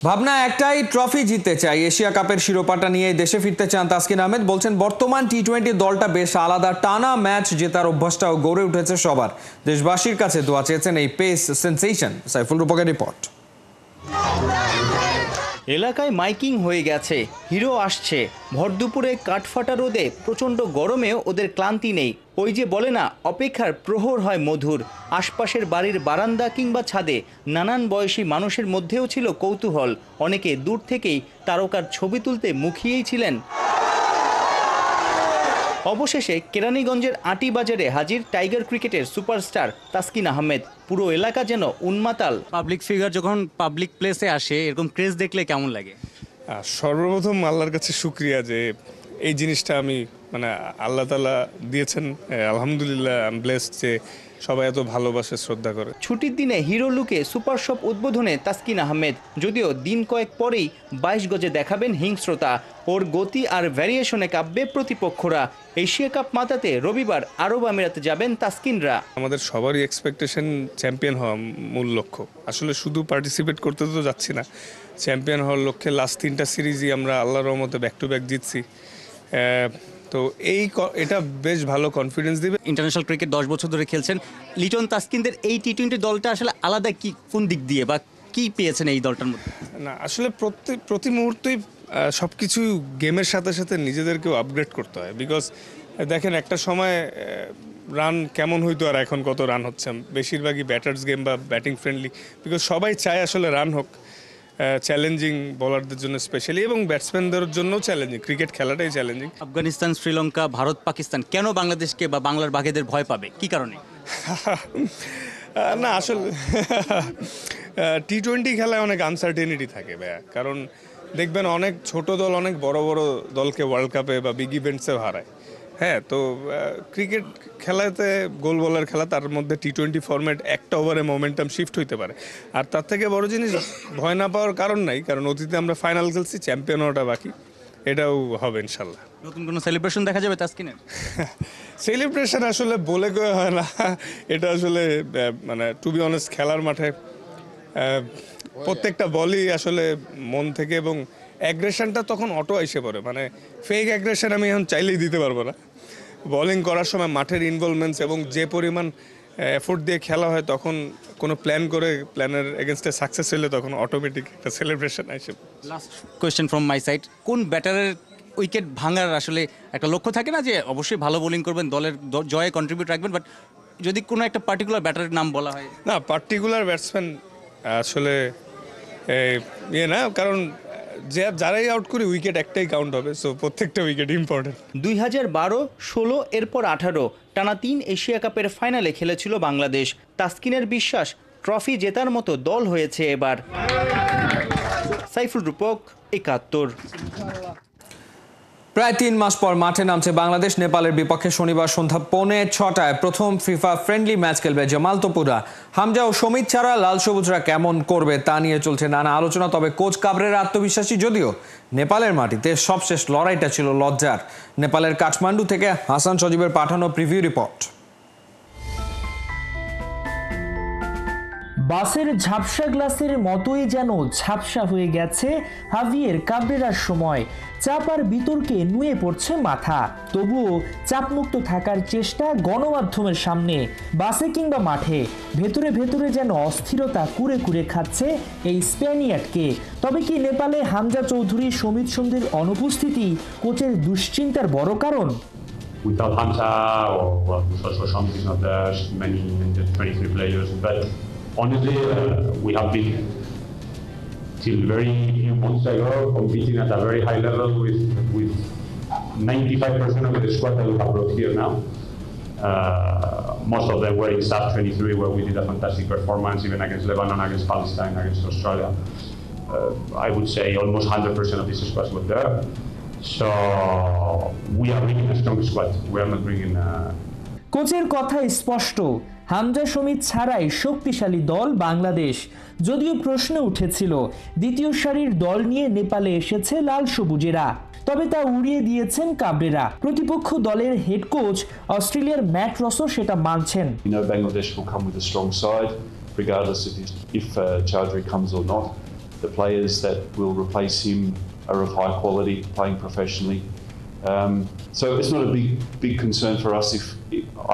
ভাবনা একটাই, ট্রফি জিততে চাই। এশিয়া কাপের শিরোপাটা নিয়ে দেশে ফিরতে চান তাসকিন আহমেদ। বলছেন বর্তমান টি-20 দলটা বেশ আলাদা, টানা ম্যাচ জেতার অভ্যাসটাও গড়ে উঠেছে সবার। দেশবাসীর কাছে দোয়া চেয়েছেন এই পেস সেন্সেশন। সাইফুল রূপকের রিপোর্ট। এলাকায় মাইকিং হয়ে গেছে, হিরো আসছে। ভর দুপুরে কাঠফাটা রোদে প্রচণ্ড গরমেও ওদের ক্লান্তি নেই। ওই যে বলে না, অপেক্ষার প্রহর হয় মধুর। আশপাশের বাড়ির বারান্দা কিংবা ছাদে নানান বয়সী মানুষের মধ্যেও ছিল কৌতূহল। অনেকে দূর থেকেই তারকার ছবি তুলতে মুখিয়েই ছিলেন। অবশেষে কেরানীগঞ্জের আটি বাজারে হাজির টাইগার ক্রিকেটের সুপারস্টার তাসকিন আহমেদ। পুরো এলাকা যেন উন্মাতাল। পাবলিক ফিগার যখন পাবলিক প্লেসে আসে, এরকম ক্রেজ দেখলে কেমন লাগে? সর্বপ্রথম আল্লাহর কাছে শুকরিয়া যে এই জিনিসটা আমি আল্লাহ তাআলা দিয়েছেন। আলহামদুলিল্লাহ, আই এম ব্লেসড যে সবাই এত ভালোবাসে, শ্রদ্ধা করে। ছুটির দিনে হিরো লুকে সুপার শপ উদ্বোধনে তাসকিন আহমেদ। যদিও দিন কয়েক পরেই 22 গজে দেখাবেন হিংস্রতা। ওর গতি আর ভ্যারিয়েশনে কাঁপবে প্রতিপক্ষরা। এশিয়া কাপ মাতাতে রবিবার আরব আমিরাতে যাবেন তাসকিনরা। আমাদের সবারই এক্সপেকটেশন চ্যাম্পিয়ন হওয়া মূল লক্ষ্য। আসলে শুধু পার্টিসিপেট করতে তো যাচ্ছি না, চ্যাম্পিয়ন হওয়ার লক্ষ্যে লাস্ট 3টা সিরিজই আমরা আল্লাহর রহমতে ব্যাক টু ব্যাক জিতছি। তো এটা বেশ ভালো কনফিডেন্স দিবে। ইন্টারন্যাশনাল ক্রিকেট 10 বছর ধরে খেলছেন। লিটন তাসকিনদের এই টি-20 দলটা আসলে আলাদা কোন দিক দিয়ে বা কি পেয়েছেন এই দলটার মধ্যে? না, আসলে প্রতি মুহূর্তেই সব কিছু গেমের সাথে সাথে নিজেদেরকেও আপগ্রেড করতে হয়। বিকজ দেখেন, একটা সময় রান কেমন হইতো আর এখন কত রান হচ্ছে। বেশিরভাগই ব্যাটার্স গেম বা ব্যাটিং ফ্রেন্ডলি, বিকজ সবাই চায় আসলে রান হোক। চ্যালেঞ্জিং বোলারদের জন্য স্পেশালি, এবং ব্যাটসম্যানদের জন্যও চ্যালেঞ্জিং। ক্রিকেট খেলাটাই চ্যালেঞ্জিং। আফগানিস্তান, শ্রীলঙ্কা, ভারত, পাকিস্তান কেন বাংলাদেশকে বা বাংলার বাঘেদের ভয় পাবে? কি কারণে? না, আসলে টি-20 খেলায় অনেক আনসার্টেনিটি থাকে ভাইয়া। কারণ দেখবেন অনেক ছোট দল অনেক বড় বড় দলকে ওয়ার্ল্ড কাপে বা বিগ ইভেন্টসে হারায়। হ্যাঁ, তো ক্রিকেট খেলাতে গোল বলার খেলা, তার মধ্যে টি-20 ফরম্যাট একটা ওভারে মোমেন্টাম শিফট হইতে পারে। আর তার থেকে বড় জিনিস, ভয় না পাওয়ার কারণ নাই, কারণ অতীতে আমরা ফাইনাল খেলছি, চ্যাম্পিয়ন হওয়াটা বাকি। এটাও হবে ইনশাল্লাহ। নতুন কোনো সেলিব্রেশন দেখা যাবে তাসকিনের? সেলিব্রেশন আসলে বলে কয়ে হয় না। এটা আসলে টু বি অনেস্ট, খেলার মাঠে প্রত্যেকটা বলই আসলে মন থেকে, এবং অ্যাগ্রেশনটা তখন অটো এসে পড়ে। ফেক অ্যাগ্রেশন আমি এখন চাইলেই দিতে পারবো না। বোলিং করার সময় মাঠের ইনভলভমেন্টস এবং যে পরিমাণ এফোর্ট দিয়ে খেলা হয়, তখন কোনো প্ল্যান করে প্ল্যানের এগেনস্টে সাকসেস হলে তখন অটোমেটিক একটা সেলিব্রেশন আসে। Last question from my side, কোন ব্যাটারের উইকেট ভাঙার আসলে একটা লক্ষ্য থাকে না, যে অবশ্যই ভালো বোলিং করবেন, দলের জয়ে কন্ট্রিবিউট রাখবেন, বাট যদি কোনো একটা পার্টিকুলার ব্যাটারের নাম বলা হয়? না, পার্টিকুলার ব্যাটসম্যান আসলে না, কারণ যারাই আউট করে উইকেট একটাই কাউন্ট হবে। সো প্রত্যেকটা উইকেট ইম্পর্টেন্ট। 2012, 16 এরপর 18 টানা 3 এশিয়া কাপের ফাইনালে খেলেছিল বাংলাদেশ। তাসকিনের বিশ্বাস, ট্রফি জেতার মতো দল হয়েছে এবার। সাইফুল রূপক, 71। প্রায় 3 মাস পর মাঠে নামছে বাংলাদেশ। নেপালের বিপক্ষে শনিবার সন্ধ্যা 5:45 প্রথম ফিফা ফ্রেন্ডলি ম্যাচ খেলবে জামাল তোপুরা। হামজা ও সমিত ছাড়া লাল সবুজরা কেমন করবে তা নিয়ে চলছে নানা আলোচনা। তবে কোচ কাবরেরা আত্মবিশ্বাসী, যদিও নেপালের মাটিতে সবশেষ লড়াইটা ছিল লজ্জার। নেপালের কাঠমান্ডু থেকে হাসান সজীবের পাঠানো প্রিভিউ রিপোর্ট। বাসের ঝাপসা গ্লাসের মতোই যেন ঝাপসা হয়ে গেছে হাভিয়ের কাবরেরার সময়। চাপ আর বিতর্কে নুয়ে পড়ছে মাথা, তবুও চাপমুক্ত থাকার চেষ্টা গণমাধ্যমের সামনে। বাসে কিংবা মাঠে ভেতরে ভেতরে যেন অস্থিরতা কুরে কুরে খাচ্ছে এই স্প্যানিয়ার্ডকে। তবে কি নেপালে হামজা চৌধুরী, সমিত সন্ধির অনুপস্থিতি কোচের দুশ্চিন্তার বড় কারণ? Without Hamza or also Shamsi is not there, many 23 players, but honestly, we have been till very few months ago competing at a very high level with 95% of the squad that we have brought here now. Most of them were in SAF 23, where we did a fantastic performance, even against Lebanon, against Palestine, against Australia. I would say almost 100% of this squad was there. So we are bringing a strong squad. We are not bringing. কোচের কথা স্পষ্ট, হামজা সমিত ছাড়াই শক্তিশালী দল বাংলাদেশ। যদিও প্রশ্ন উঠেছিল দ্বিতীয় সারির দল নিয়ে নেপালে এসেছে লাল সবুজেরা, তবে তা উড়িয়ে দিয়েছেন কাবরেরা। প্রতিপক্ষ দলের হেড কোচ অস্ট্রেলিয়ার ম্যাট রসও সেটা মানছেন। Bangladesh will come with a strong side, regardless if Chowdhury comes or not. the players that will replace him are of high quality, playing professionally. So it's not a big concern for us. If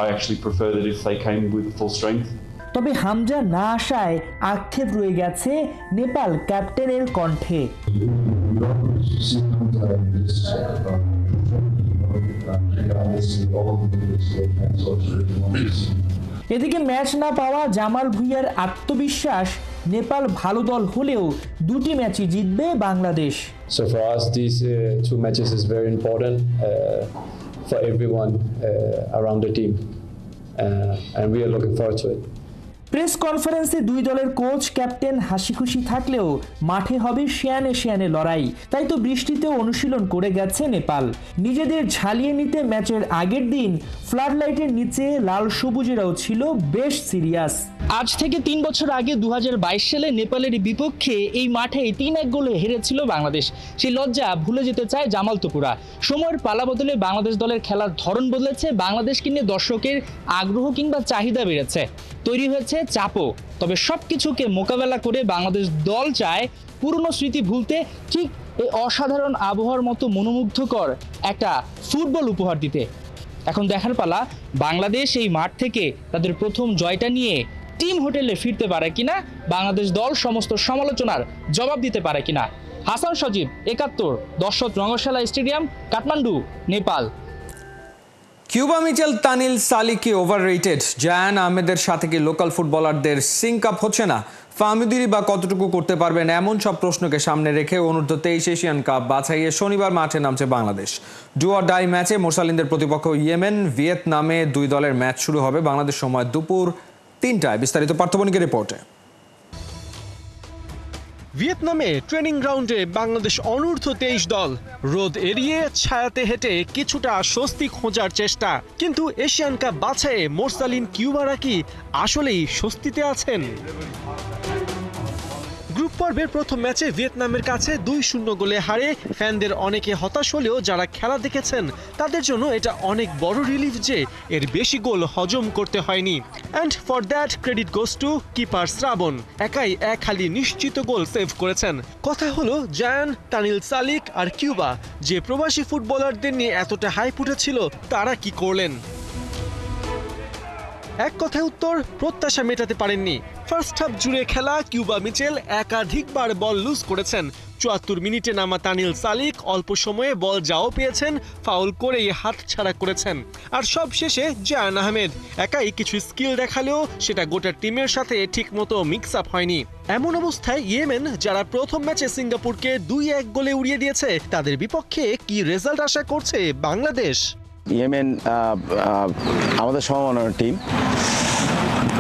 I actually prefer that if they came with full strength. তবে হামজা না আসায় আক্ষেপ রয়ে গেছে নেপাল ক্যাপ্টেনের কণ্ঠে। এদিকে match না পাওয়া জামাল ভুঁইয়ার আত্মবিশ্বাস, নেপাল ভালো দল হলেও দুটি ম্যাচই জিতবে Bangladesh. So for us, these two matches is very important for everyone around the team, and we are looking forward to it. Press কনফারেন্সে দুই দলের কোচ ক্যাপ্টেন হাসি খুশি থাকলেও মাঠে হবে শিয়ানে শিয়ানে লড়াই। তাই তো বৃষ্টিতেও অনুশীলন করে গেছে নেপাল। নিজেদের ঝালিয়ে নিতে ম্যাচের আগের দিন ফ্লাড লাইটের নিচে লাল সবুজেরাও ছিল বেশ সিরিয়াস। আজ থেকে 3 বছর আগে 2022 সালে নেপালের বিপক্ষে এই মাঠে 3-1 গোলে হেরেছিল বাংলাদেশ। সেই লজ্জা ভুলে যেতে চায় জামাল তোপুরা। সময়ের পালা বদলে বাংলাদেশ দলের খেলার ধরন বদলেছে, বাংলাদেশকে নিয়ে দর্শকের আগ্রহ কিংবা চাহিদা বেড়েছে, তৈরি হয়েছে চাপও। তবে সবকিছুকে মোকাবেলা করে বাংলাদেশ দল চায় পুরনো স্মৃতি ভুলতে, ঠিক এই অসাধারণ আবহাওয়ার মতো মনোমুগ্ধকর একটা ফুটবল উপহার দিতে। এখন দেখার পালা বাংলাদেশ এই মাঠ থেকে তাদের প্রথম জয়টা নিয়ে টিম হোটেলে ফিরতে পারে কিনা, বাংলাদেশ দল সমস্ত সমালোচনার জবাব দিতে পারে কিনা। হাসান সজীব, 71, দর্শক Rangasala stadium, Kathmandu, Nepal. Cuba Mitchell তানিল সালিকি ওভাররেটেড? জায়ান আহমেদের সাথে কি লোকাল ফুটবলারদের সিঙ্ক আপ হচ্ছে না? ফাহমিদুরই বা কতটুকু করতে পারবেন? এমন সব প্রশ্নকে সামনে রেখে অনূর্ধ্ব 23 এশিয়ান কাপ বাছাইয়ে শনিবার মাঠে নামছে বাংলাদেশ। ডু অর ডাই ম্যাচে মোরসালিনদের প্রতিপক্ষ ইয়েমেন, ভিয়েতনামে দুই দলের ম্যাচ শুরু হবে বাংলাদেশ সময় দুপুর 3টায়। বিস্তারিত পার্থবণিকের রিপোর্টে। ভিয়েতনামে ট্রেনিং গ্রাউন্ডে বাংলাদেশ অনূর্ধ্ব 23 দল রোদ এড়িয়ে ছায়াতে হেঁটে কিছুটা স্বস্তি খোঁজার চেষ্টা। কিন্তু এশিয়ান কাপ বাছাইয়ে মোরসালিন কিউবারা কি আসলেই স্বস্তিতে আছেন? গ্রুপ পর্বের প্রথম ম্যাচে ভিয়েতনামের কাছে 2-0 গোলে হারে ফ্যানদের অনেকে হতাশ হলেও যারা খেলা দেখেছেন তাদের জন্য এটা অনেক বড় রিলিফ যে এর বেশি গোল হজম করতে হয়নি। And for that credit goes to keeper Shrabon, একাই এক হালি নিশ্চিত গোল সেভ করেছেন। কথা হলো জায়ান, তানিল সালিক আর কিউবা যে প্রবাসী ফুটবলারদের নিয়ে এতটা হাইপ উঠেছিল তারা কি করলেন? এক কথায় উত্তর, প্রত্যাশা মেটাতে পারেননি। ফার্স্ট হাফ জুড়ে খেলা কিউবা মিচেল একাধিকবার বল লুজ করেছেন। 74 মিনিটে নামা তানিল সালিক অল্প সময়ে বল যাও পেয়েছেন, ফাউল করেই হাতছাড়া করেছেন। আর সব শেষে জায়ান আহমেদ একাই কিছু স্কিল দেখালেও সেটা গোটা টিমের সাথে ঠিকমতো মিক্স আপ হয়নি। এমন অবস্থায় ইয়েমেন, যারা প্রথম ম্যাচে সিঙ্গাপুরকে 2-1 গোলে উড়িয়ে দিয়েছে, তাদের বিপক্ষে কি রেজাল্ট আশা করছে বাংলাদেশ? ইয়েমেন আমাদের সমমানের টিম,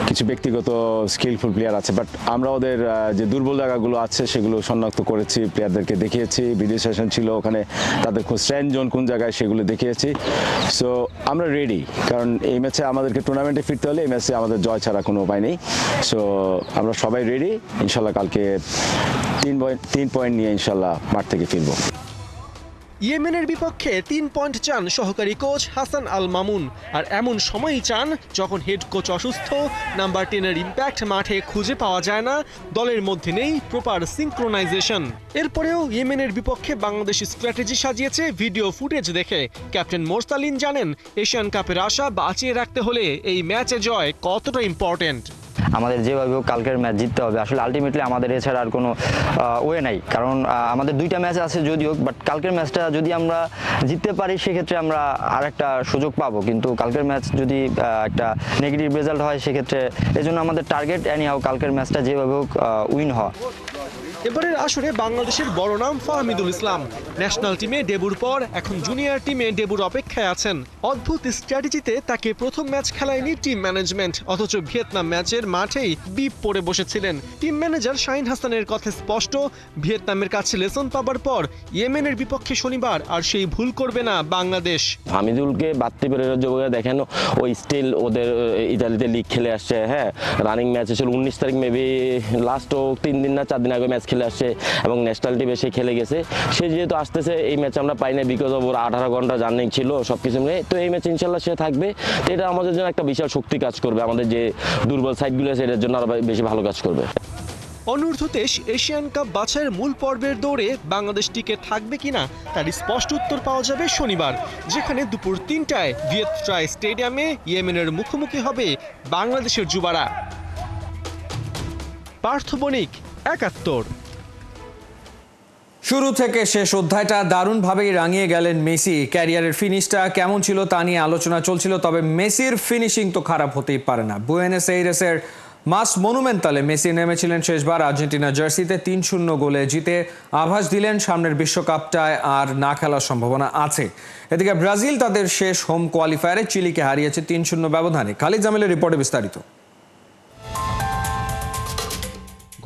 কিছু ব্যক্তিগত স্কিলফুল প্লেয়ার আছে, বাট আমরা ওদের যে দুর্বল জায়গাগুলো আছে সেগুলো শনাক্ত করেছি, প্লেয়ারদেরকে দেখিয়েছি। ভিডিও সেশন ছিল ওখানে, তাদের খুব স্ট্রেন্থ জোন কোন জায়গায় সেগুলো দেখিয়েছি। সো আমরা রেডি, কারণ এই ম্যাচে আমাদেরকে টুর্নামেন্টে ফিরতে হলে এই ম্যাচে আমাদের জয় ছাড়া কোনো উপায় নেই। সো আমরা সবাই রেডি, ইনশাল্লাহ কালকে 3 পয়েন্ট নিয়ে ইনশাল্লাহ মাঠ থেকে ফিরবো। ইয়েমেনের বিপক্ষে 3 পয়েন্ট চান সহকারী কোচ হাসান আল মামুন, আর এমন সময়ই চান যখন হেড কোচ অসুস্থ, নাম্বার 10-এর ইম্প্যাক্ট মাঠে খুঁজে পাওয়া যায় না, দলের মধ্যে নেই প্রপার সিঙ্ক্রোনাইজেশন। এরপরেও ইয়েমেনের বিপক্ষে বাংলাদেশ স্ট্র্যাটেজি সাজিয়েছে ভিডিও ফুটেজ দেখে। ক্যাপ্টেন মোরসালিন জানেন এশিয়ান কাপের আশা বাঁচিয়ে রাখতে হলে এই ম্যাচে জয় কতটা ইম্পর্টেন্ট। আমাদের যেভাবে কালকের ম্যাচ জিততে হবে, আসলে আলটিমেটলি আমাদের এছাড়া আর কোনো ওয়ে নাই, কারণ আমাদের 2টা ম্যাচ আছে যদিও, বাট কালকের ম্যাচটা যদি আমরা জিততে পারি সেক্ষেত্রে আমরা আর একটা সুযোগ পাবো। কিন্তু কালকের ম্যাচ যদি একটা নেগেটিভ রেজাল্ট হয় সেক্ষেত্রে এজন্য আমাদের টার্গেট এনিহাও কালকের ম্যাচটা যেভাবে হোক উইন হওয়া। এবারের আসরে বাংলাদেশের বড় নাম ফাহমিদুল ইসলাম। ন্যাশনাল টিমে ডেবুর পর এখন জুনিয়র টিমে ডেবুর অপেক্ষায় আছেন। অদ্ভুত স্ট্র্যাটেজিতে তাকে প্রথম ম্যাচ খেলায়নি টিম ম্যানেজমেন্ট, অথচ ভিয়েতনাম ম্যাচের মাঠেই বিপ পড়ে বসেছিলেন। টিম ম্যানেজার শাহিন হাসানের কথা স্পষ্ট, ভিয়েতনামের কাছে লেসন পাবার পর ইয়েমেনের বিপক্ষে শনিবার আর সেই ভুল করবে না বাংলাদেশ। ফাহমিদুলকে বাড়তি করে দেখেন, ওই স্টিল ওদের ইতালিতে লিগ খেলে আসছে, হ্যাঁ রানিং ম্যাচ ছিল 19 তারিখ, মেবি লাস্ট 3 দিন না 4 দিন আগে ম্যাচ খেলে আসছে এবং ন্যাশনাল টিমে সে খেলে গেছে। সে যেহেতু আসতেছে, এই ম্যাচ আমরা পাই না বিকজ অফ ওর 18 ঘন্টা জার্নি ছিল সবকিছু মিলে, তো এই ম্যাচ ইনশাল্লাহ সে থাকবে। তো এটা আমাদের জন্য একটা বিশাল শক্তি কাজ করবে, আমাদের যে দুর্বল সাইডগুলো আছে এটার জন্য আরো বেশি ভালো কাজ করবে। অনূর্ধ্ব-23 এশিয়ান কাপ বাছাইয়ের মূল পর্বের দৌড়ে বাংলাদেশ টিকে থাকবে কিনা তার স্পষ্ট উত্তর পাওয়া যাবে শনিবার, যেখানে দুপুর 3টায় ভিয়েত ট্রাই স্টেডিয়ামে ইয়েমেনের মুখোমুখি হবে বাংলাদেশের যুবারা। পার্থ বণিক, ৭১। শুরু থেকে শেষ অধ্যায়টা দারুণভাবেই রাঙিয়ে গেলেন মেসি। ক্যারিয়ারের ফিনিশটা কেমন ছিল তা নিয়ে আলোচনা চলছিল, তবে মেসির ফিনিশিং তো খারাপ হতেই পারে না। বুয়েনোস এইরেসের মাস মনুমেন্টালে মেসি নেমেছিলেন শেষবার আর্জেন্টিনা জার্সিতে ৩-০ গোলে জিতে আভাস দিলেন সামনের বিশ্বকাপটায় আর না খেলার সম্ভাবনা আছে। এদিকে ব্রাজিল তাদের শেষ হোম কোয়ালিফায়ারে চিলিকে হারিয়েছে ৩-০ ব্যবধানে। খালিদ জামিলের রিপোর্টে বিস্তারিত।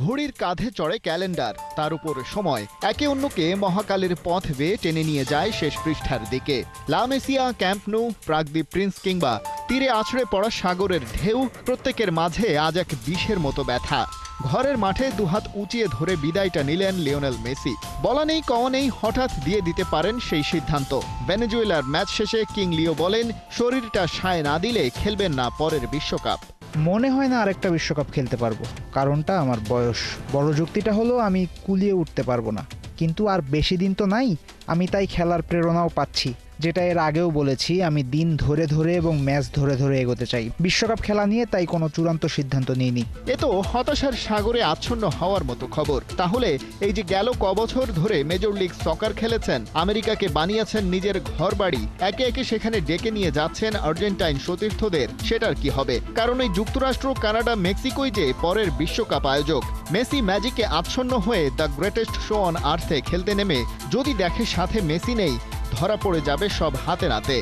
ঘড়ির কাঁধে চড়ে ক্যালেন্ডার, তার উপর সময় একে অন্যকে মহাকালের পথ বেয়ে টেনে নিয়ে যায় শেষ পৃষ্ঠার দিকে। লা মেসিয়া, ক্যাম্প নু, প্রাগদ্বীপ প্রিন্স কিংবা তীরে আছড়ে পড়া সাগরের ঢেউ, প্রত্যেকের মাঝে আজ এক বিষের মতো ব্যথা। ঘরের মাঠে দুহাত উঁচিয়ে ধরে বিদায়টা নিলেন লিওনেল মেসি। বলা নেই কওয়া নেই, হঠাৎ দিয়ে দিতে পারেন সেই সিদ্ধান্ত। ভেনেজুয়েলার ম্যাচ শেষে কিং লিও বলেন, শরীরটা সায় না দিলে খেলবেন না পরের বিশ্বকাপ। মনে হয় না আরেকটা বিশ্বকাপ খেলতে পারবো, কারণটা আমার বয়স। বড় যুক্তিটা হলো আমি কুলিয়ে উঠতে পারবো না, কিন্তু আর বেশি দিন তো নাই, আমি তাই খেলার প্রেরণাও পাচ্ছি। যেটা এর আগেও বলেছি, আমি দিন ধরে ধরে এবং ম্যাচ ধরে ধরে এগোতে চাই। বিশ্বকাপ খেলা নিয়ে তাই কোনো চূড়ান্ত সিদ্ধান্ত নিইনি। এ তো হতাশার সাগরে আচ্ছন্ন হওয়ার মতো খবর। তাহলে এই যে গেল কবছর ধরে মেজর লিগ সকার খেলেছেন, আমেরিকাকে বানিয়েছেন নিজের ঘরবাড়ি, একে একে সেখানে ডেকে নিয়ে যাচ্ছেন আর্জেন্টাইন সতীর্থদের, সেটার কি হবে? কারণ এই যুক্তরাষ্ট্র, কানাডা, মেক্সিকোই যে পরের বিশ্বকাপ আয়োজক। মেসি ম্যাজিকে আচ্ছন্ন হয়ে দ্য গ্রেটেস্ট শো অন আর্থে খেলতে নেমে যদি দেখে সাথে মেসি নেই, ধরা পড়ে যাবে সব হাতে নাতে।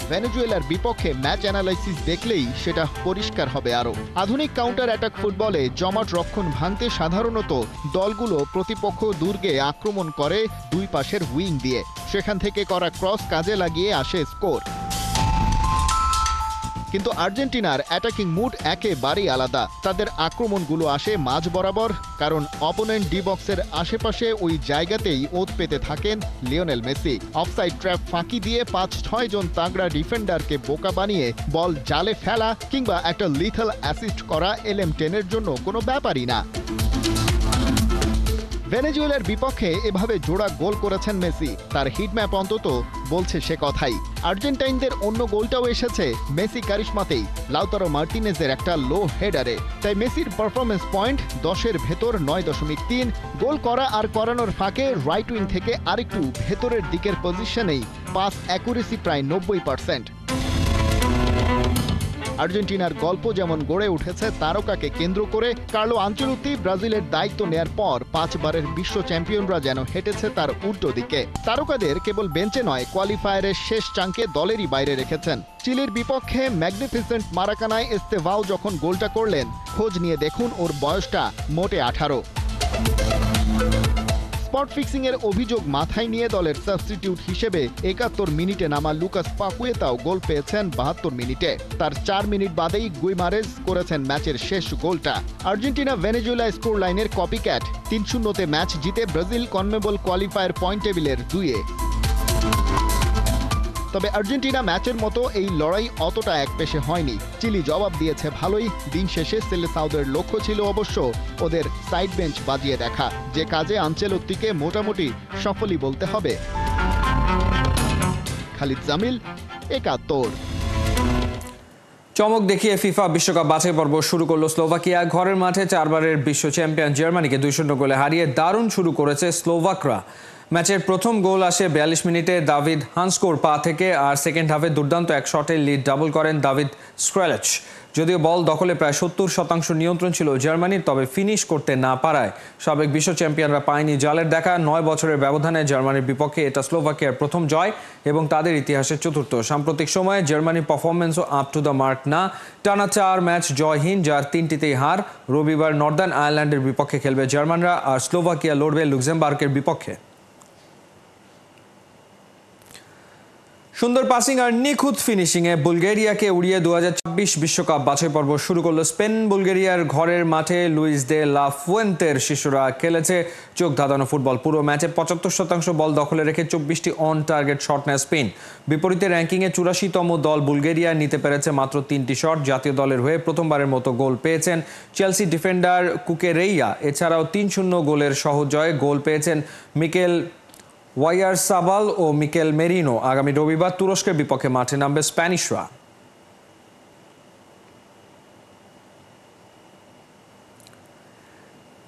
ভেনেজুয়েলার বিপক্ষে ম্যাচ অ্যানালাইসিস দেখলেই সেটা পরিষ্কার হবে আরও। আধুনিক কাউন্টার অ্যাটাক ফুটবলে জমাট রক্ষণ ভাঙতে সাধারণত দলগুলো প্রতিপক্ষ দুর্গে আক্রমণ করে দুই পাশের উইং দিয়ে, সেখান থেকে করা ক্রস কাজে লাগিয়ে আসে স্কোর। কিন্তু আর্জেন্টিনার অ্যাটাকিং মুড একেবারেই আলাদা। তাদের আক্রমণগুলো আসে মাঝ বরাবর, কারণ অপোনেন্ট ডি বক্সের আশেপাশে ওই জায়গাতেই ওত পেতে থাকেন লিওনেল মেসি। অফসাইড ট্র্যাপ ফাঁকি দিয়ে ৫-৬ জন তাগড়া ডিফেন্ডারকে বোকা বানিয়ে বল জালে ফেলা কিংবা একটা লিথাল অ্যাসিস্ট করা LM10-এর জন্য কোনো ব্যাপারই না। ভেনেজুয়েলার বিপক্ষে এভাবে জোড়া গোল করেছেন মেসি, তার হিটম্যাপ অন্তত বলছে সে কথাই। আর্জেন্টাইনদের অন্য গোলটাও এসেছে মেসি কারিশমাতেই, লাউতারো মার্টিনেজের একটা লো হেডারে। তাই মেসির পারফরমেন্স পয়েন্ট 10-এর ভেতর 9.3। গোল করা আর করানোর ফাঁকে রাইট উইং থেকে আরেকটু ভেতরের দিকের পজিশনেই পাস অ্যাকুরেসি প্রায় 90%। আর্জেন্টিনার গল্প যেমন গড়ে উঠেছে তারকাকে কেন্দ্র করে, কার্লো আনচেলত্তি ব্রাজিলের দায়িত্ব নেয়ার পর 5 বারের বিশ্ব চ্যাম্পিয়নরা যেন হেঁটেছে তার উল্টো দিকে। তারকাদের কেবল বেঞ্চে নয়, কোয়ালিফায়ারের শেষ চাঙ্কে দলেরই বাইরে রেখেছেন। চিলির বিপক্ষে ম্যাগনিফিসেন্ট মারাকানায় এস্তেভাও যখন গোলটা করলেন, খোঁজ নিয়ে দেখুন ওর বয়সটা মোটে 18। স্পট ফিক্সিং এর অভিযোগ মাথায় নিয়ে দলের সাবস্টিটিউট হিসেবে 71 মিনিটে নামা লুকাস পাকুয়েতাও গোল পেয়েছেন 72 মিনিটে। তার 4 মিনিট বাদেই গুইমারেজ করেছেন ম্যাচের শেষ গোলটা। আর্জেন্টিনা ভেনেজুয়েলা স্কোর লাইনের কপিক্যাট, 3-0-তে ম্যাচ জিতে ব্রাজিল কনমেবল কোয়ালিফায়ার পয়েন্ট টেবিলের 2-এ। তবে আর্জেন্টিনা ম্যাচের মতো এই লড়াই অতটা একপেশে হয়নি। চিলি জবাব দিয়েছে ভালোই। দিন শেষে সেলেসাউদের লক্ষ্য ছিল অবশ্য ওদের সাইড বেঞ্চ বাজিয়ে দেখা, যে কাজে আনচেলত্তিকে মোটামুটি সফলই বলতে হবে। খালিদ জামিল, ৭১। চমক দেখিয়ে ফিফা বিশ্বকাপ বাছাই পর্ব শুরু করলো স্লোভাকিয়া। ঘরের মাঠে 4 বারের বিশ্ব চ্যাম্পিয়ন জার্মানিকে 2-0 গোলে হারিয়ে দারুণ শুরু করেছে স্লোভাকরা। ম্যাচের প্রথম গোল আসে 42 মিনিটে দাভিদ হান্সকোর পা থেকে, আর সেকেন্ড হাফে দুর্দান্ত এক শটে লিড ডাবল করেন দাভিদ স্ক্রেলেচ। যদিও বল দখলে প্রায় 70% নিয়ন্ত্রণ ছিল জার্মানির, তবে ফিনিশ করতে না পারায় সাবেক বিশ্ব চ্যাম্পিয়নরা পায়নি জালের দেখা। 9 বছরের ব্যবধানে জার্মানির বিপক্ষে এটা স্লোভাকিয়ার প্রথম জয় এবং তাদের ইতিহাসের চতুর্থ। সাম্প্রতিক সময়ে জার্মানির পারফরমেন্সও আপ টু দ্য মার্ক না। টানা 4 ম্যাচ জয়হীন, যার 3টিতেই হার। রবিবার নর্দার্ন আয়ারল্যান্ডের বিপক্ষে খেলবে জার্মানরা, আর স্লোভাকিয়া লড়বে লুক্সেমবার্গের বিপক্ষে। সুন্দর পাসিং আর নিখুঁত ফিনিশিংয়ে বুলগেরিয়াকে উড়িয়ে 2026 বিশ্বকাপ বাছাই পর্ব শুরু করলো স্পেন। বুলগেরিয়ার ঘরের মাঠে লুইস দে লা ফুয়েন্তের শিশুরা খেলেছে চোখ ধাঁধানো ফুটবল। পুরো ম্যাচে 75% বল দখলে রেখে 24টি অন টার্গেট শট নেয় স্পেন। বিপরীতে র্যাঙ্কিংয়ে 84তম দল বুলগেরিয়া নিতে পেরেছে মাত্র 3টি শট। জাতীয় দলের হয়ে প্রথমবারের মতো গোল পেয়েছেন চেলসি ডিফেন্ডার কুকেরেইয়া। এছাড়াও 3-0 গোলের সহজ জয়ে গোল পেয়েছেন মিকেল ওয়াইয়ারসাবাল ও মিকেল মেরিনো। আগামী রবিবার তুরস্কের বিপক্ষে মাঠে নামবে স্প্যানিশরা।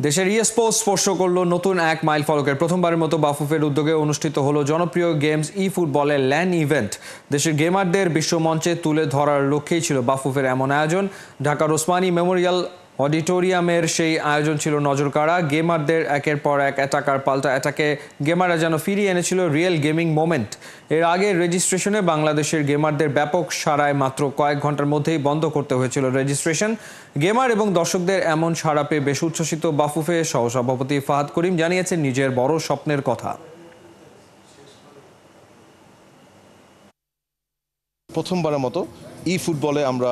দেশের স্পোর্টস স্পর্শ করলো নতুন এক মাইল ফলকের। প্রথমবারের মতো বাফুফের উদ্যোগে অনুষ্ঠিত হলো জনপ্রিয় গেমস ফুটবলের ল্যান ইভেন্ট। দেশের গেমারদের বিশ্বমঞ্চে তুলে ধরার লক্ষ্যেই ছিল বাফুফের এমন আয়োজন। ঢাকার ওসমানী মেমোরিয়াল অডিটোরিয়ামের সেই আয়োজন ছিল নজর কাড়া। গেমারদের একের পর এক অ্যাটাকার পাল্টা অ্যাটাকে গেমাররা যেন ফিরিয়ে এনেছিল রিয়েল গেমিং মোমেন্ট। এর আগে রেজিস্ট্রেশনে বাংলাদেশের গেমারদের ব্যাপক সাড়ায় মাত্র কয়েক ঘন্টার মধ্যেই বন্ধ করতে হয়েছিল রেজিস্ট্রেশন। গেমার এবং দর্শকদের এমন সাড়া পেয়ে বেশ উচ্ছ্বসিত বাফুফে সহসভাপতি ফাহাদ করিম জানিয়েছেন নিজের বড় স্বপ্নের কথা। প্রথমবারের মতো ফুটবলে আমরা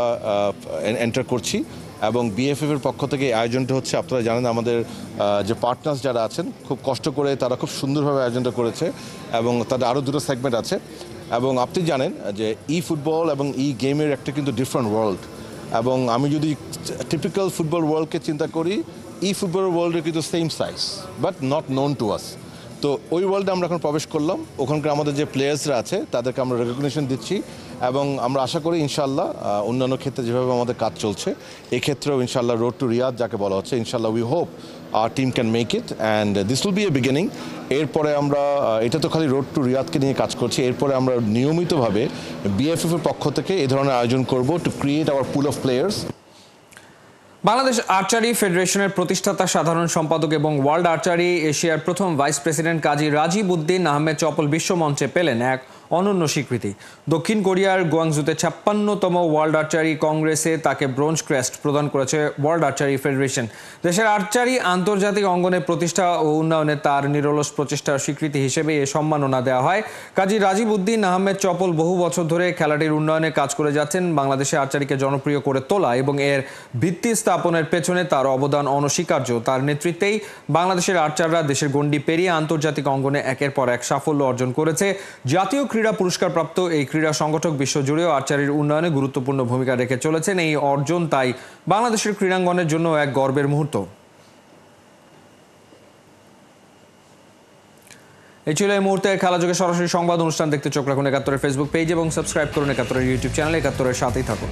এন্টার করছি এবং বিএফএফ এর পক্ষ থেকে এই আয়োজনটা হচ্ছে, আপনারা জানেন আমাদের যে পার্টনার্স যারা আছেন খুব কষ্ট করে তারা খুব সুন্দরভাবে আয়োজনটা করেছে এবং তাদের আরও দুটো সেগমেন্ট আছে। এবং আপনি জানেন যে ফুটবল এবং গেমের একটা কিন্তু ডিফারেন্ট ওয়ার্ল্ড। এবং আমি যদি টিপিক্যাল ফুটবল ওয়ার্ল্ডকে চিন্তা করি, ফুটবল ওয়ার্ল্ডের কিন্তু same size but not known to us. তো ওই ওয়ার্ল্ডে আমরা এখন প্রবেশ করলাম। ওখানকার আমাদের যে প্লেয়ার্সরা আছে তাদেরকে আমরা রেকগনিশন দিচ্ছি এবং আমরা আশা করি ইনশাল্লাহ অন্যান্য ক্ষেত্রে যেভাবে আমাদের কাজ চলছে এক্ষেত্রেও ইনশাল্লাহ রোড টু রিয়াদ যাকে বলা হচ্ছে, ইনশাল্লাহ we hope our team can make it and this will B A beginning. এরপরে আমরা এটা তো খালি রোড টু রিয়াদকে নিয়ে কাজ করছি, এরপরে আমরা নিয়মিতভাবে বিএফএফ এর পক্ষ থেকে এই ধরনের আয়োজন করব to create hour pool of players. Bangladesh archery ফেডারেশনের প্রতিষ্ঠাতা সাধারণ সম্পাদক এবং ওয়ার্ল্ড আর্চারি এশিয়ার প্রথম ভাইস প্রেসিডেন্ট কাজী রাজীব উদ্দিন আহমেদ চপল বিশ্বমঞ্চে পেলেন এক অনন্য স্বীকৃতি। দক্ষিণ কোরিয়ার গোয়াংজুতে 56তম ওয়ার্ল্ড আর্চারি কংগ্রেসে তাকে ব্রোঞ্জ ক্রেস্ট প্রদান করেছে ওয়ার্ল্ড আর্চারি ফেডারেশন। দেশের আর্চারি আন্তর্জাতিক অঙ্গনে প্রতিষ্ঠা ও উন্নয়নে তার নিরলস প্রচেষ্টার স্বীকৃতি হিসেবে এ সম্মাননা দেওয়া হয়। কাজী রাজীব উদ্দিন আহমেদ চপল বহু বছর ধরে খেলাটির উন্নয়নে কাজ করে যাচ্ছেন। বাংলাদেশে আর্চারিকে জনপ্রিয় করে তোলা এবং এর ভিত্তি স্থাপনের পেছনে তার অবদান অনস্বীকার্য। তার নেতৃত্বেই বাংলাদেশের আর্চাররা দেশের গণ্ডি পেরিয়ে আন্তর্জাতিক অঙ্গনে একের পর এক সাফল্য অর্জন করেছে। জাতীয় ক্রীড়া পুরস্কারপ্রাপ্ত এই ক্রীড়া সংগঠক বিশ্বজুড়েও আর্চারির উন্নয়নে গুরুত্বপূর্ণ ভূমিকা রেখে চলেছেন। এই অর্জন তাই বাংলাদেশের ক্রীড়াঙ্গনের জন্য এক গর্বের মুহূর্ত। এই ছিল এই মুহূর্তে খেলাযোগে সরাসরি সংবাদ অনুষ্ঠান দেখতে চোখ রাখুন ৭১-এর ফেসবুক পেজ এবং সাবস্ক্রাইব করুন ৭১-এর ইউটিউব চ্যানেল। ৭১-এর সাথেই থাকুন।